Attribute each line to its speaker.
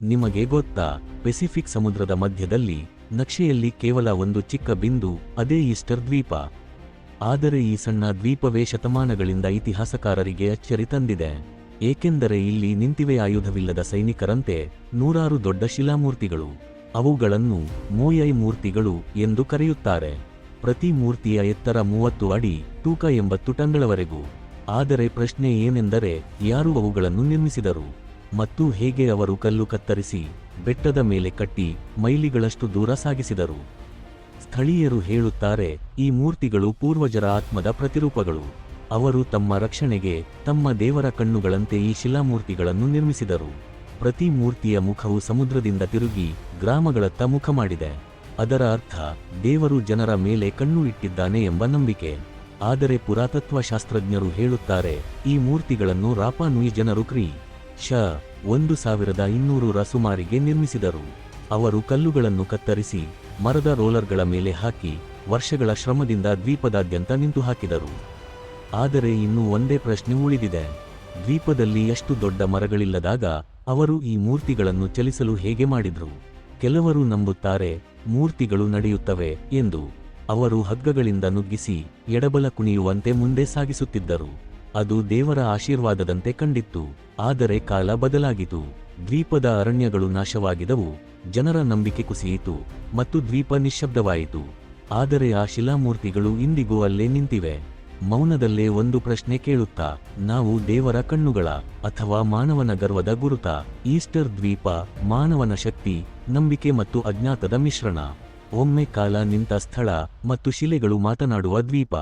Speaker 1: ನಿಮಗೆ ಗೊತ್ತಾ, ಪೆಸಿಫಿಕ್ ಸಮುದ್ರದ ಮಧ್ಯದಲ್ಲಿ ನಕ್ಷೆಯಲ್ಲಿ ಕೇವಲ ಒಂದು ಚಿಕ್ಕ ಬಿಂದು, ಅದೇ ಈಸ್ಟರ್ ದ್ವೀಪ. ಆದರೆ ಈ ಸಣ್ಣ ದ್ವೀಪವೇ ಶತಮಾನಗಳಿಂದ ಇತಿಹಾಸಕಾರರಿಗೆ ಅಚ್ಚರಿ ತಂದಿದೆ. ಏಕೆಂದರೆ ಇಲ್ಲಿ ನಿಂತಿವೆ ಆಯುಧವಿಲ್ಲದ ಸೈನಿಕರಂತೆ ನೂರಾರು ದೊಡ್ಡ ಶಿಲಾಮೂರ್ತಿಗಳು. ಅವುಗಳನ್ನು ಮೋಯೈ ಮೂರ್ತಿಗಳು ಎಂದು ಕರೆಯುತ್ತಾರೆ. ಪ್ರತಿ ಮೂರ್ತಿಯ ಎತ್ತರ 30 ಅಡಿ, ತೂಕ 80 ಟನ್ಗಳವರೆಗೂ. ಆದರೆ ಪ್ರಶ್ನೆ ಏನೆಂದರೆ, ಯಾರು ಅವುಗಳನ್ನು ನಿರ್ಮಿಸಿದರು ಮತ್ತು ಹೇಗೆ ಅವರು ಕಲ್ಲು ಕತ್ತರಿಸಿ ಬೆಟ್ಟದ ಮೇಲೆ ಕಟ್ಟಿ ಮೈಲಿಗಳಷ್ಟು ದೂರ ಸಾಗಿಸಿದರು? ಸ್ಥಳೀಯರು ಹೇಳುತ್ತಾರೆ, ಈ ಮೂರ್ತಿಗಳು ಪೂರ್ವಜರ ಆತ್ಮದ ಪ್ರತಿರೂಪಗಳು. ಅವರು ತಮ್ಮ ರಕ್ಷಣೆಗೆ ತಮ್ಮ ದೇವರ ಕಣ್ಣುಗಳಂತೆ ಈ ಶಿಲಾಮೂರ್ತಿಗಳನ್ನು ನಿರ್ಮಿಸಿದರು. ಪ್ರತಿ ಮೂರ್ತಿಯ ಮುಖವು ಸಮುದ್ರದಿಂದ ತಿರುಗಿ ಗ್ರಾಮಗಳತ್ತ ಮುಖ ಮಾಡಿದೆ. ಅದರ ಅರ್ಥ ದೇವರು ಜನರ ಮೇಲೆ ಕಣ್ಣು ಇಟ್ಟಿದ್ದಾನೆ ಎಂಬ ನಂಬಿಕೆ. ಆದರೆ ಪುರಾತತ್ವಶಾಸ್ತ್ರಜ್ಞರು ಹೇಳುತ್ತಾರೆ, ಈ ಮೂರ್ತಿಗಳನ್ನು ರಾಪಾ ನುಯಿ ಜನರು ಕ್ರಿ.ಶ. 1200 ಸುಮಾರಿಗೆ ನಿರ್ಮಿಸಿದರು. ಅವರು ಕಲ್ಲುಗಳನ್ನು ಕತ್ತರಿಸಿ ಮರದ ರೋಲರ್ಗಳ ಮೇಲೆ ಹಾಕಿ ವರ್ಷಗಳ ಶ್ರಮದಿಂದ ದ್ವೀಪದಾದ್ಯಂತ ನಿಂತು ಹಾಕಿದರು. ಆದರೆ ಇನ್ನೂ ಒಂದೇ ಪ್ರಶ್ನೆ ಉಳಿದಿದೆ. ದ್ವೀಪದಲ್ಲಿ ಎಷ್ಟು ದೊಡ್ಡ ಮರಗಳಿಲ್ಲದಾಗ ಅವರು ಈ ಮೂರ್ತಿಗಳನ್ನು ಚಲಿಸಲು ಹೇಗೆ ಮಾಡಿದ್ರು? ಕೆಲವರು ನಂಬುತ್ತಾರೆ, ಮೂರ್ತಿಗಳು ನಡೆಯುತ್ತವೆ ಎಂದು. ಅವರು ಹಗ್ಗಗಳಿಂದ ನುಗ್ಗಿಸಿ ಎಡಬಲ ಕುಣಿಯುವಂತೆ ಮುಂದೆ ಸಾಗಿಸುತ್ತಿದ್ದರು. ಅದು ದೇವರ ಆಶೀರ್ವಾದದಂತೆ ಕಂಡಿತ್ತು. ಆದರೆ ಕಾಲ ಬದಲಾಗಿತು. ದ್ವೀಪದ ಅರಣ್ಯಗಳು ನಾಶವಾಗಿದವು, ಜನರ ನಂಬಿಕೆ ಕುಸಿಯಿತು ಮತ್ತು ದ್ವೀಪ ನಿಶ್ಶಬ್ದವಾಯಿತು. ಆದರೆ ಆ ಶಿಲಾಮೂರ್ತಿಗಳು ಇಂದಿಗೂ ಅಲ್ಲೇ ನಿಂತಿವೆ, ಮೌನದಲ್ಲೇ ಒಂದು ಪ್ರಶ್ನೆ ಕೇಳುತ್ತಾ, ನಾವು ದೇವರ ಕಣ್ಣುಗಳ ಅಥವಾ ಮಾನವನ ಗರ್ವದ ಗುರುತ? ಈಸ್ಟರ್ ದ್ವೀಪ ಮಾನವನ ಶಕ್ತಿ, ನಂಬಿಕೆ ಮತ್ತು ಅಜ್ಞಾತದ ಮಿಶ್ರಣ. ಒಮ್ಮೆ ಕಾಲ ನಿಂತ ಸ್ಥಳ ಮತ್ತು ಶಿಲೆಗಳು ಮಾತನಾಡುವ ದ್ವೀಪ.